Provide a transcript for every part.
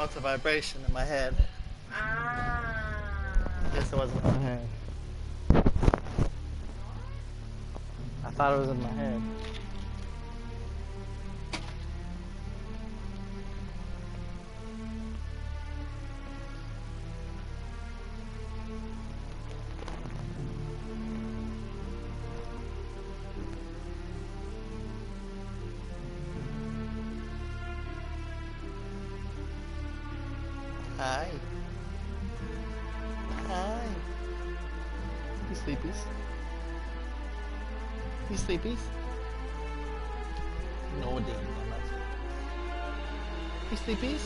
felt a vibration in my head. I guess it wasn't in my head. I thought it was in my head. Hi. Hi. You sleepies? You sleepies? No, damn, you sleepies?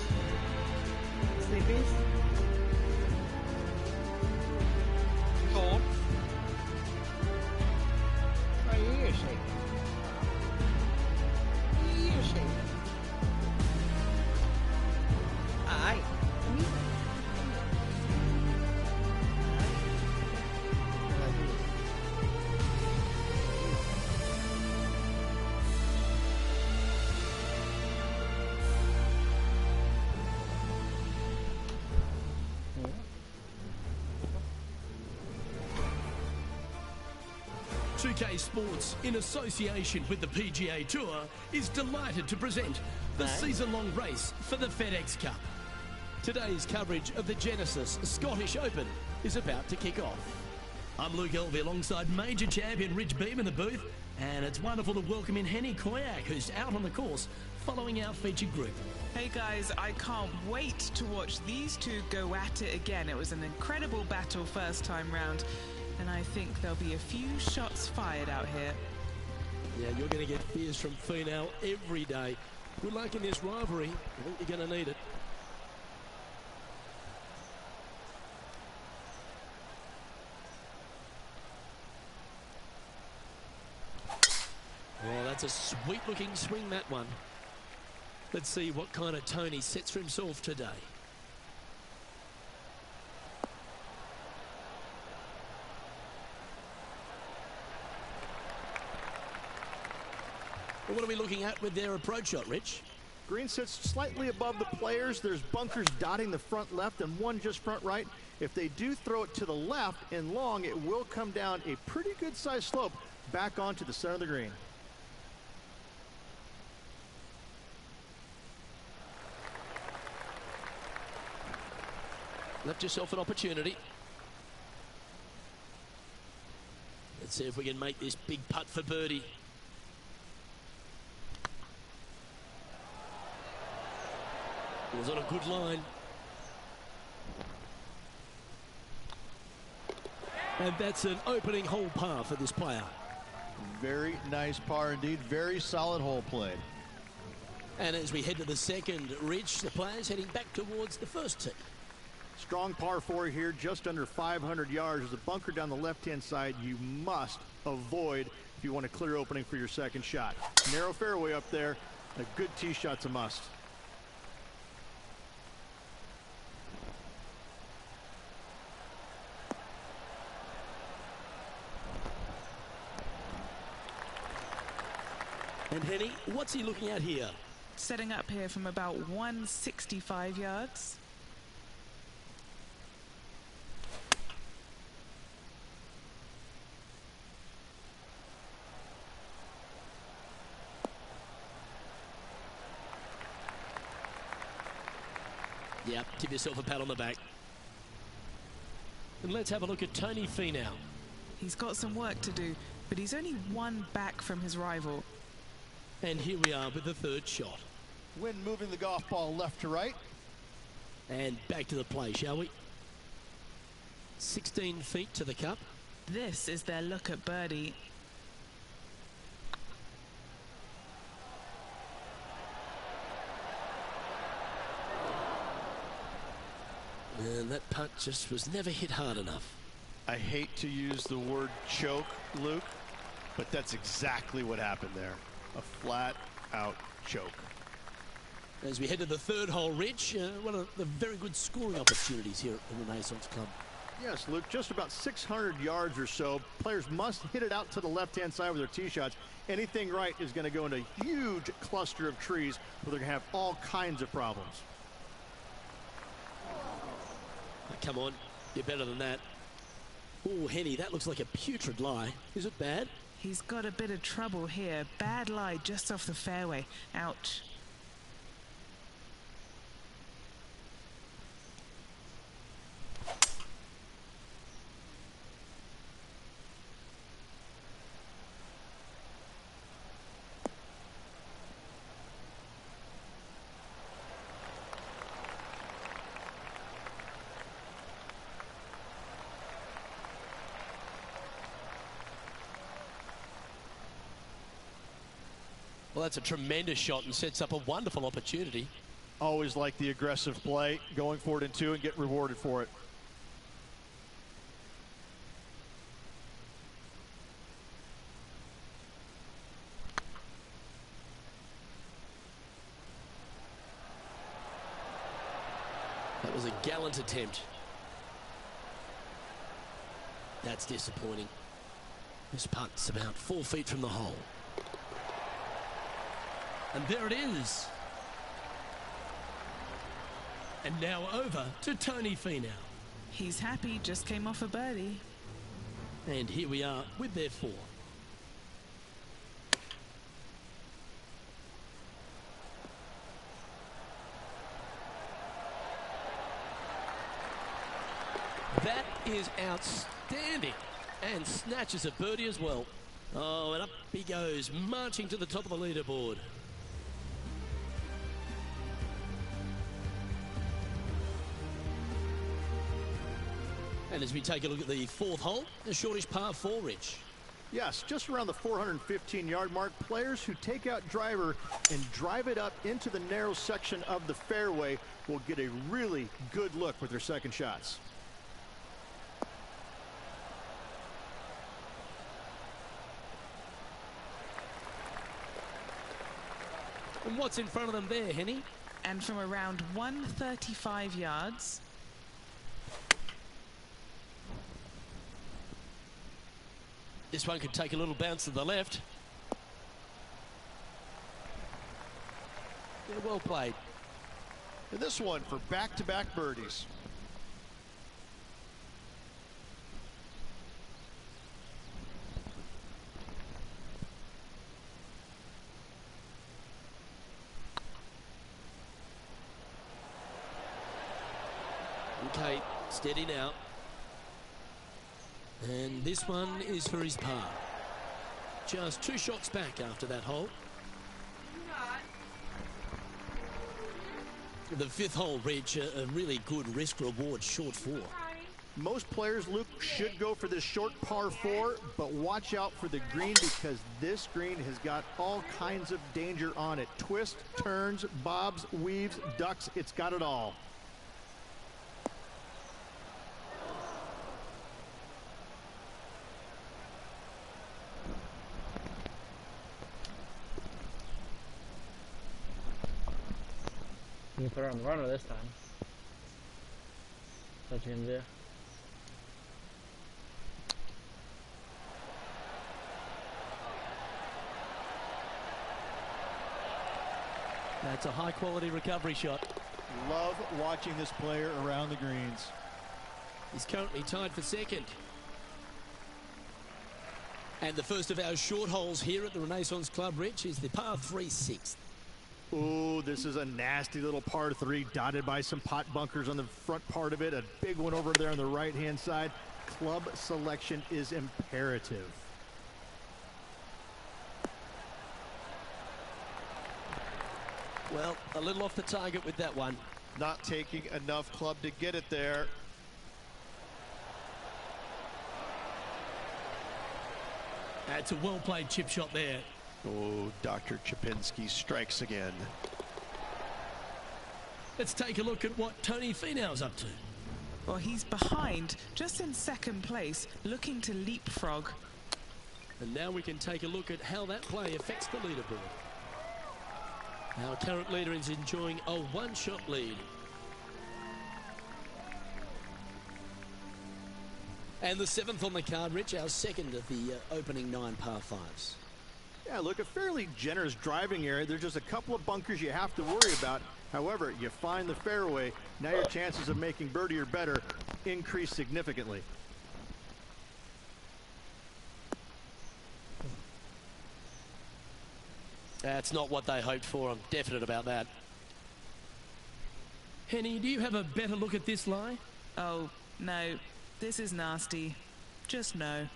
Sleepies? Cold? Why are you shaking? You're shaking. Hi. PGATour2K Sports, in association with the PGA Tour, is delighted to present the season-long race for the FedEx Cup. Today's coverage of the Genesis Scottish Open is about to kick off. I'm Luke Elvey alongside major champion Rich Beam in the booth, and it's wonderful to welcome in Henny Koyak, who's out on the course following our featured group. Hey guys, I can't wait to watch these two go at it again. It was an incredible battle first time round, and I think there'll be a few shots fired out here. Yeah, you're going to get fears from Finau every day. Good luck in this rivalry. I think you're going to need it. Oh, that's a sweet-looking swing, that one. Let's see what kind of tone he sets for himself today. Well, what are we looking at with their approach shot, Rich? Green sits slightly above the players. There's bunkers dotting the front left and one just front right. If they do throw it to the left and long, it will come down a pretty good sized slope back onto the center of the green. Left yourself an opportunity. Let's see if we can make this big putt for birdie. It was on a good line. And that's an opening hole par for this player. Very nice par indeed. Very solid hole played. And as we head to the second, Rich, the players heading back towards the first tee. Strong par 4 here, just under 500 yards. There's a bunker down the left-hand side you must avoid if you want a clear opening for your second shot. Narrow fairway up there. A good tee shot's a must. And Henny, what's he looking at here? Setting up here from about 165 yards. Yeah, give yourself a pat on the back. And let's have a look at Tony Finau. He's got some work to do, but he's only one back from his rival. And here we are with the third shot. Wind moving the golf ball left to right. And back to the play, shall we? 16 feet to the cup. This is their look at birdie. And that putt just was never hit hard enough. I hate to use the word choke, Luke, but that's exactly what happened there. A flat-out choke. As we head to the third hole, Rich, one of the very good scoring opportunities here at the Renaissance Club. Yes, Luke, just about 600 yards or so. Players must hit it out to the left-hand side with their tee shots. Anything right is going to go into a huge cluster of trees where they're going to have all kinds of problems. Oh, come on, you're better than that. Oh, Henny, that looks like a putrid lie. Is it bad? He's got a bit of trouble here. Bad lie just off the fairway. Ouch. Well, that's a tremendous shot and sets up a wonderful opportunity. Always like the aggressive play, going for it in two and get rewarded for it. That was a gallant attempt. That's disappointing. This putt's about 4 feet from the hole. And there it is. And now over to Tony Finau. He's happy, just came off a birdie. And here we are with their 4. That is outstanding. And snatches a birdie as well. Oh, and up he goes, marching to the top of the leaderboard. And as we take a look at the 4th hole, the shortish par 4, Rich. Yes, just around the 415-yard mark, players who take out driver and drive it up into the narrow section of the fairway will get a really good look with their second shots. And what's in front of them there, Henny? And from around 135 yards, this one could take a little bounce to the left. Yeah, well played. And this one for back-to-back birdies. Okay, steady now. And this one is for his par. Just 2 shots back after that hole. The 5th hole, Rich, a really good risk-reward short 4. Most players, Luke, should go for this short par 4, but watch out for the green because this green has got all kinds of danger on it. Twists, turns, bobs, weaves, ducks, it's got it all. You can put her on the runner this time. That's what you're gonna do. That's a high-quality recovery shot. Love watching this player around the greens. He's currently tied for 2nd. And the first of our short holes here at the Renaissance Club, Rich, is the par 3 6th. Ooh, this is a nasty little par 3 dotted by some pot bunkers on the front part of it. A big one over there on the right-hand side. Club selection is imperative. Well, a little off the target with that one. Not taking enough club to get it there. That's a well-played chip shot there. Oh, Dr. Chapinski strikes again. Let's take a look at what Tony Finau's up to. well, he's behind, just in 2nd place, looking to leapfrog. And now we can take a look at how that play affects the leaderboard. Our current leader is enjoying a 1-shot lead. And the 7th on the card, Rich, our 2nd of the opening 9 par 5s. Yeah, look, a fairly generous driving area. There's just a couple of bunkers you have to worry about. However, you find the fairway, now your chances of making birdie or better increase significantly. That's not what they hoped for. I'm definite about that. Henny, do you have a better look at this lie? Oh, no. This is nasty. Just no.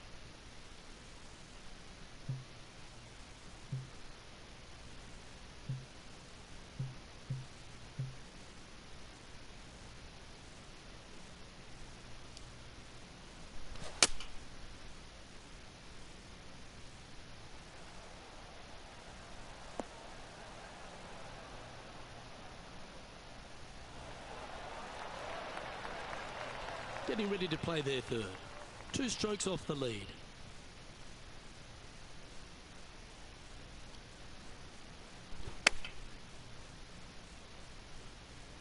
Getting ready to play their third. 2 strokes off the lead.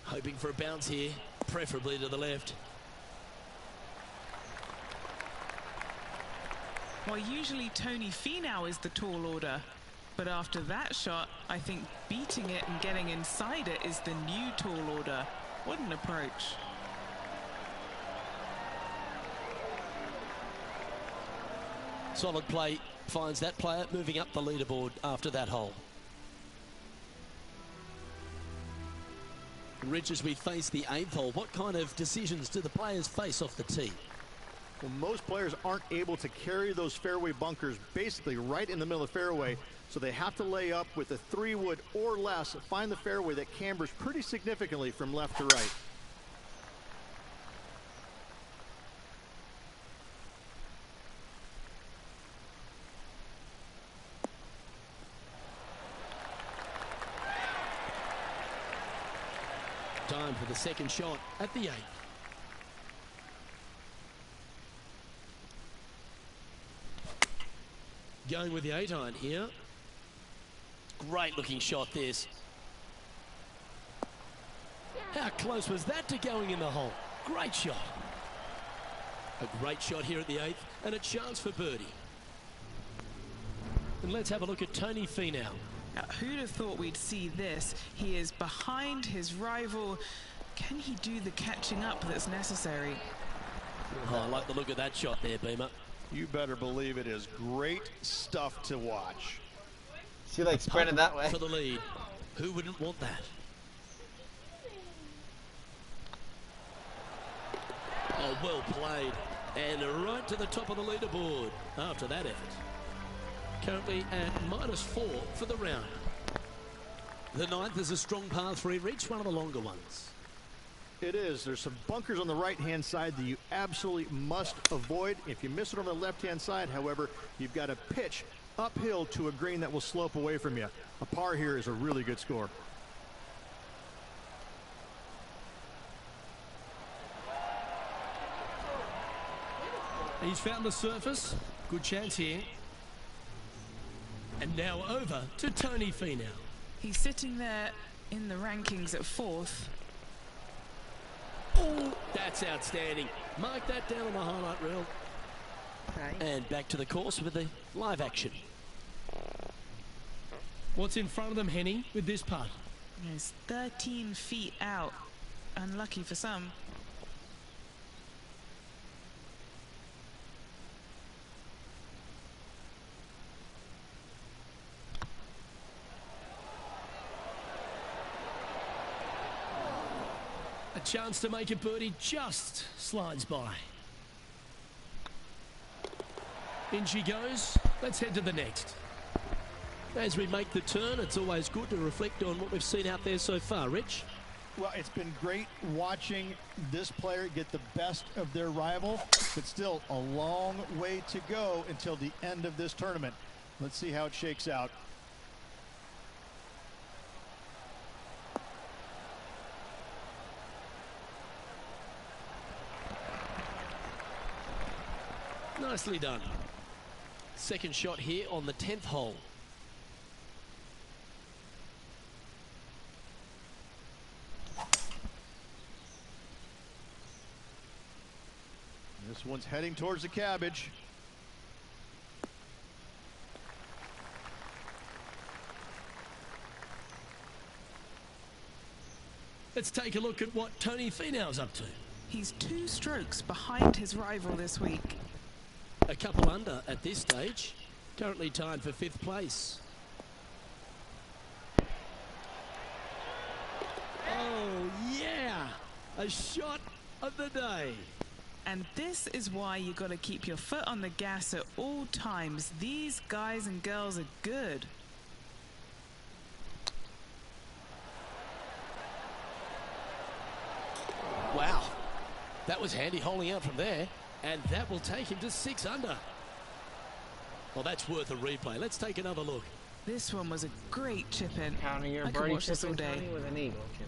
Hoping for a bounce here, preferably to the left. Well, usually Tony Finau is the tall order. But after that shot, I think beating it and getting inside it is the new tall order. What an approach. Solid play finds that player moving up the leaderboard after that hole. Rich, as we face the 8th hole, what kind of decisions do the players face off the tee? Well, most players aren't able to carry those fairway bunkers basically right in the middle of the fairway, so they have to lay up with a 3-wood or less, find the fairway that cambers pretty significantly from left to right. Time for the second shot at the 8th. Going with the 8-iron here. Great looking shot this. How close was that to going in the hole? Great shot. A great shot here at the 8th and a chance for birdie. And let's have a look at Tony Finau. Now, who'd have thought we'd see this? He is behind his rival. Can he do the catching up that's necessary? Oh, I like the look of that shot there, Beamer. You better believe it is great stuff to watch. She like sprinted that way. For the lead. Who wouldn't want that? Oh, well played. And right to the top of the leaderboard after that effort. Currently at -4 for the round. The 9th is a strong par 3 reach, one of the longer ones. It is. There's some bunkers on the right-hand side that you absolutely must avoid. If you miss it on the left-hand side, however, you've got to pitch uphill to a green that will slope away from you. A par here is a really good score. He's found the surface. Good chance here. And now over to Tony Finau. He's sitting there in the rankings at 4th. Oh, that's outstanding. Mark that down on the highlight reel. Okay. And back to the course with the live action. What's in front of them, Henny, with this putt? He's 13 feet out. Unlucky for some. A chance to make a birdie just slides by. In she goes. Let's head to the next. As we make the turn, it's always good to reflect on what we've seen out there so far. Rich? Well, it's been great watching this player get the best of their rival, but still a long way to go until the end of this tournament. Let's see how it shakes out. Nicely done. Second shot here on the 10th hole. This one's heading towards the cabbage. Let's take a look at what Tony Finau's up to. He's 2 strokes behind his rival this week. A couple under at this stage. Currently tied for 5th place. Oh, yeah! A shot of the day. And this is why you got to keep your foot on the gas at all times. These guys and girls are good. Wow. That was handy holding out from there. And that will take him to 6 under. Well, that's worth a replay. Let's take another look. This one was a great chip in. Counting your I could birdie watch this all chip in, day. Tony, with an eagle chip.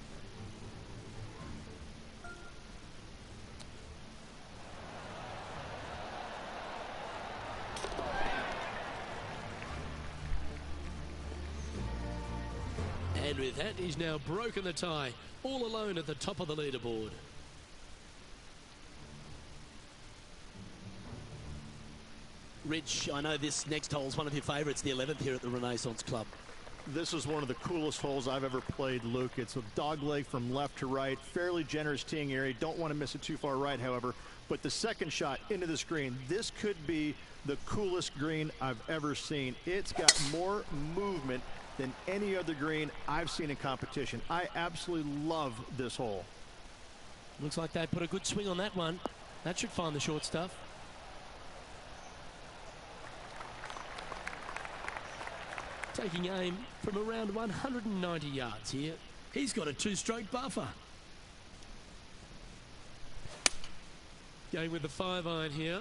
And with that, he's now broken the tie, all alone at the top of the leaderboard. Rich, I know this next hole is one of your favourites, the 11th here at the Renaissance Club. This is one of the coolest holes I've ever played, Luke. It's a dog leg from left to right, fairly generous teeing area. Don't want to miss it too far right, however. But the second shot into this green, this could be the coolest green I've ever seen. It's got more movement than any other green I've seen in competition. I absolutely love this hole. Looks like they put a good swing on that one. That should find the short stuff. Taking aim from around 190 yards here. He's got a 2-stroke buffer. Going with the 5-iron here.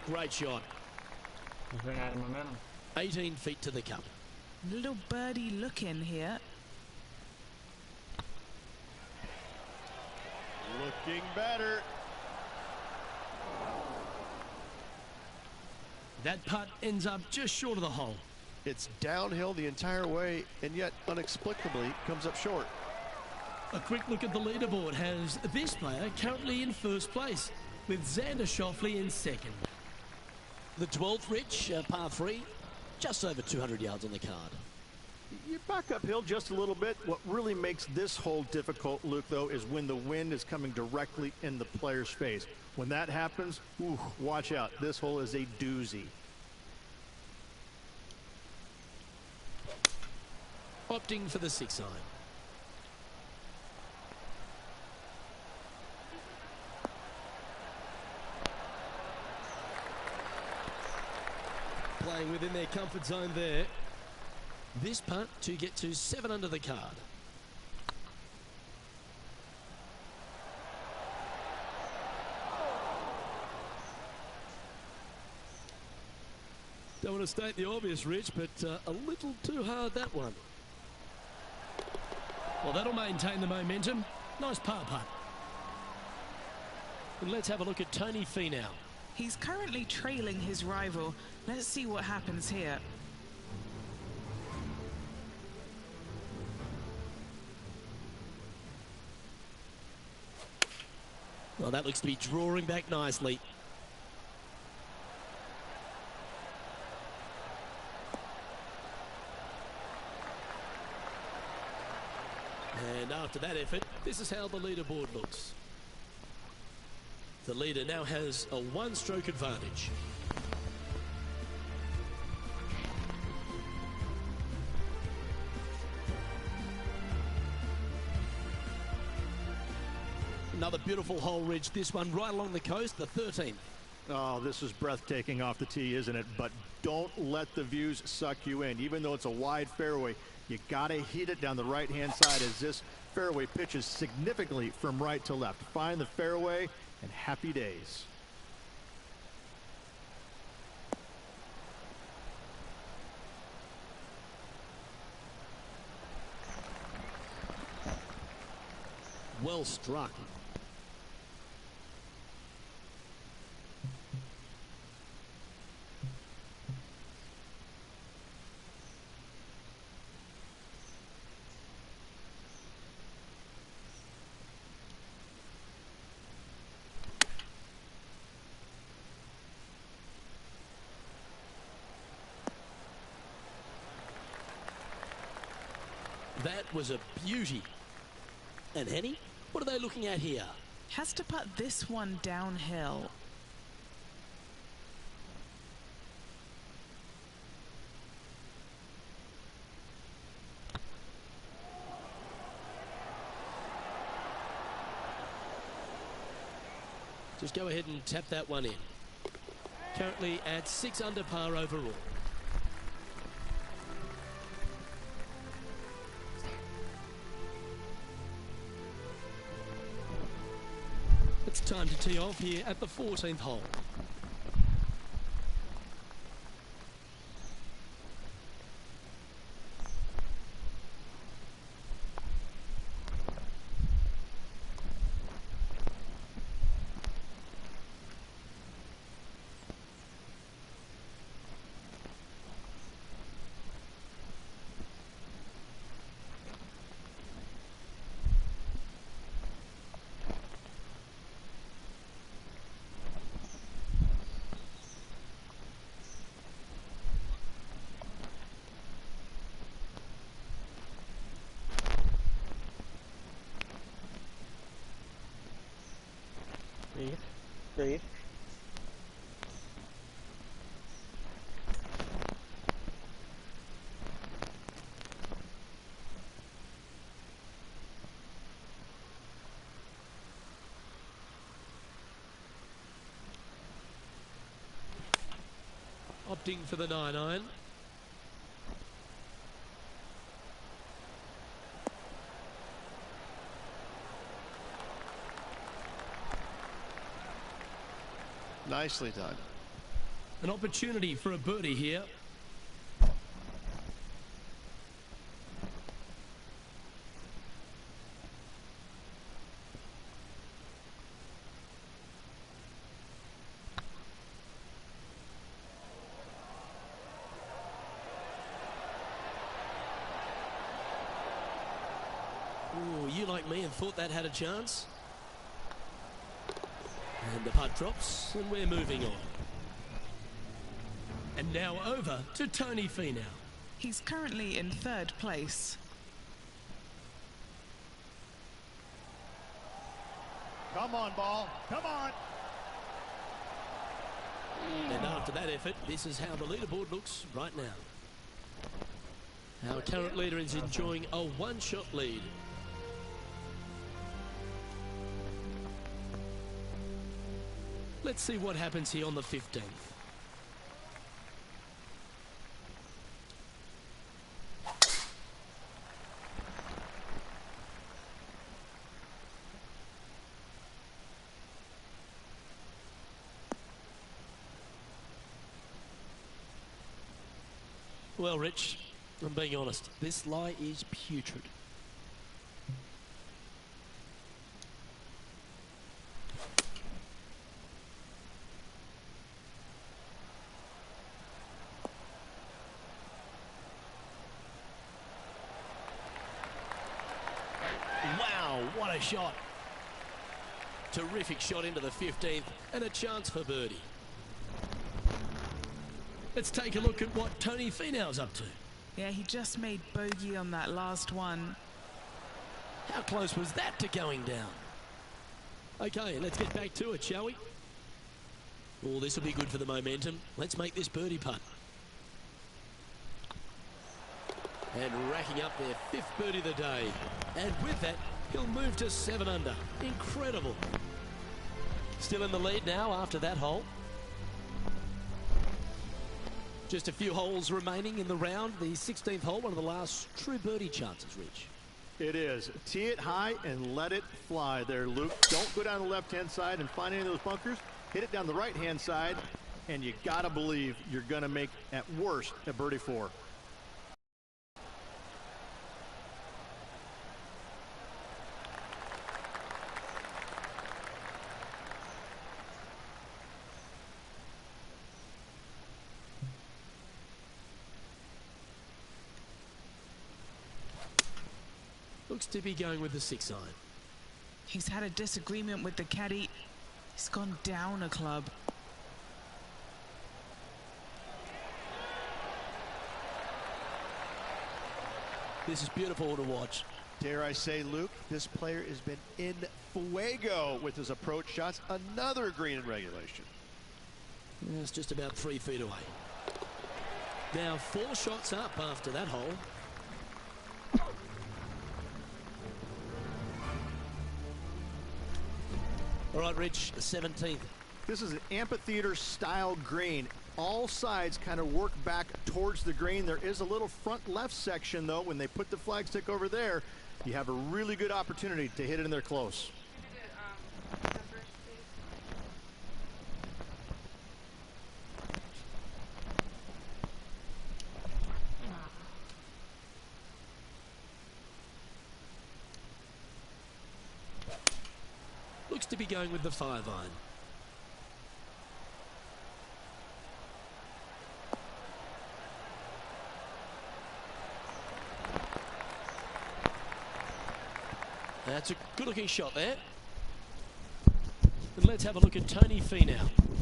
Great shot. He's running out of momentum. 18 feet to the cup. Little birdie look in here. Looking better. That putt ends up just short of the hole. It's downhill the entire way, and yet inexplicably comes up short. A quick look at the leaderboard has this player currently in 1st place, with Xander Schauffele in 2nd. The 12th, Rich, par 3, just over 200 yards on the card. You back uphill just a little bit. What really makes this hole difficult, Luke, though, is when the wind is coming directly in the player's face. When that happens, ooh, watch out. This hole is a doozy. Opting for the 6-iron. Playing within their comfort zone there. This putt to get to 7 under the card. Don't want to state the obvious, Rich, but a little too hard, that one. Well, that'll maintain the momentum. Nice par putt. And let's have a look at Tony Finau. He's currently trailing his rival. Let's see what happens here. Well, that looks to be drawing back nicely. And after that effort, this is how the leaderboard looks. The leader now has a 1-stroke advantage. Another beautiful hole, Ridge. This one right along the coast, the 13th. Oh, this is breathtaking off the tee, isn't it? But don't let the views suck you in. Even though it's a wide fairway, you got to hit it down the right-hand side as this fairway pitches significantly from right to left. Find the fairway and happy days. Well struck. That was a beauty. And Henny, what are they looking at here? Has to putt this one downhill. Just go ahead and tap that one in. Currently at 6 under par overall. It's time to tee off here at the 14th hole. Breathe. Breathe. Opting for the 9-iron. Nicely done. An opportunity for a birdie here. Ooh, you like me and thought that had a chance? And the putt drops, and we're moving on. And now over to Tony Finau. He's currently in 3rd place. Come on, ball. Come on. And after that effort, this is how the leaderboard looks right now. Our current leader is enjoying a one-shot lead. Let's see what happens here on the 15th. Well, Rich, I'm being honest, this lie is putrid. Wow, what a shot. Terrific shot into the 15th and a chance for birdie. Let's take a look at what Tony Finau's up to. Yeah, he just made bogey on that last one. How close was that to going down? Okay, let's get back to it, shall we? Oh, this will be good for the momentum. Let's make this birdie putt. And racking up their 5th birdie of the day. And with that, he'll move to 7 under. Incredible. Still in the lead now after that hole. Just a few holes remaining in the round. The 16th hole, one of the last true birdie chances, Rich. It is. Tee it high and let it fly there, Luke. Don't go down the left-hand side and find any of those bunkers. Hit it down the right-hand side, and you got to believe you're going to make, at worst, a birdie 4. Looks to be going with the 6-iron. He's had a disagreement with the caddy. He's gone down a club. This is beautiful to watch. Dare I say, Luke, this player has been in fuego with his approach shots. Another green in regulation. It's just about 3 feet away. Now 4 shots up after that hole. All right, Rich, the 17th. This is an amphitheater style green. All sides kind of work back towards the green. There is a little front left section though. When they put the flagstick over there, you have a really good opportunity to hit it in there close. Looks to be going with the 5-iron. That's a good-looking shot there. And let's have a look at Tony Finau.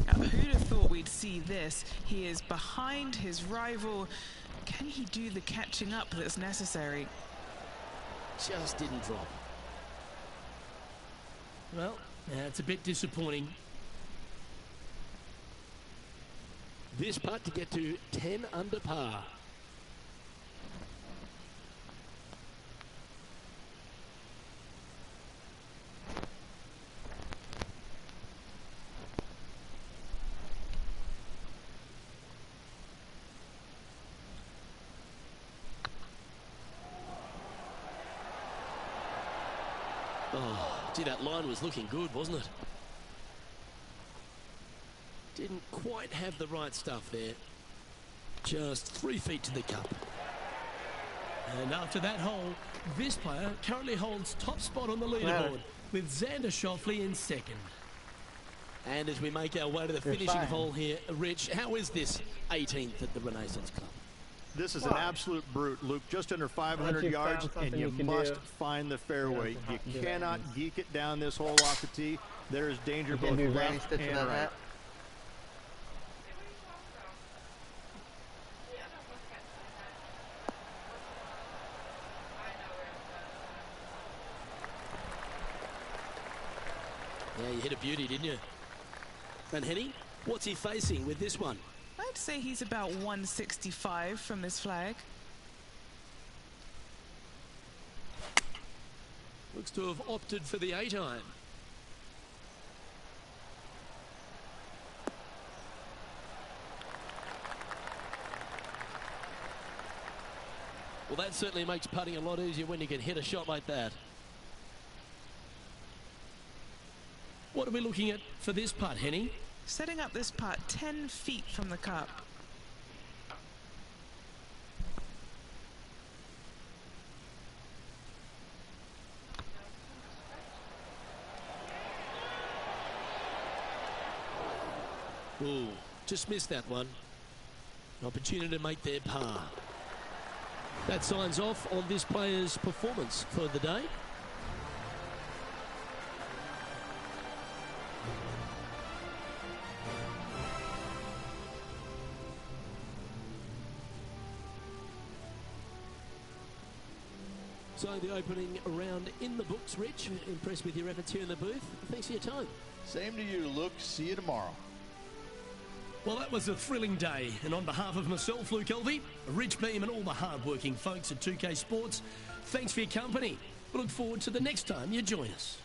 Now, who'd have thought we'd see this? He is behind his rival. Can he do the catching up that's necessary? Just didn't drop. Well, that's a bit disappointing. This putt to get to 10 under par. Oh, gee, that line was looking good, wasn't it? Didn't quite have the right stuff there. Just 3 feet to the cup. And after that hole, this player currently holds top spot on the leaderboard with Xander Schauffele in second. And as we make our way to the finishing hole here, Rich, how is this 18th at the Renaissance Club? This is an absolute brute, Luke. Just under 500 yards, and you must find the fairway. You cannot geek it down this hole off the tee. There is danger both left and right. Yeah, you hit a beauty, didn't you? And Henny, what's he facing with this one? I'd say he's about 165 from this flag. Looks to have opted for the 8-iron. Well, that certainly makes putting a lot easier when you can hit a shot like that. What are we looking at for this putt, Henny? Setting up this putt 10 feet from the cup. Ooh, just missed that one. An opportunity to make their par. That signs off on this player's performance for the day. So the opening round in the books, Rich. Impressed with your efforts here in the booth. Thanks for your time. Same to you, Luke. See you tomorrow. Well, that was a thrilling day. And on behalf of myself, Luke Elvey, Rich Beam and all the hard-working folks at 2K Sports, thanks for your company. We look forward to the next time you join us.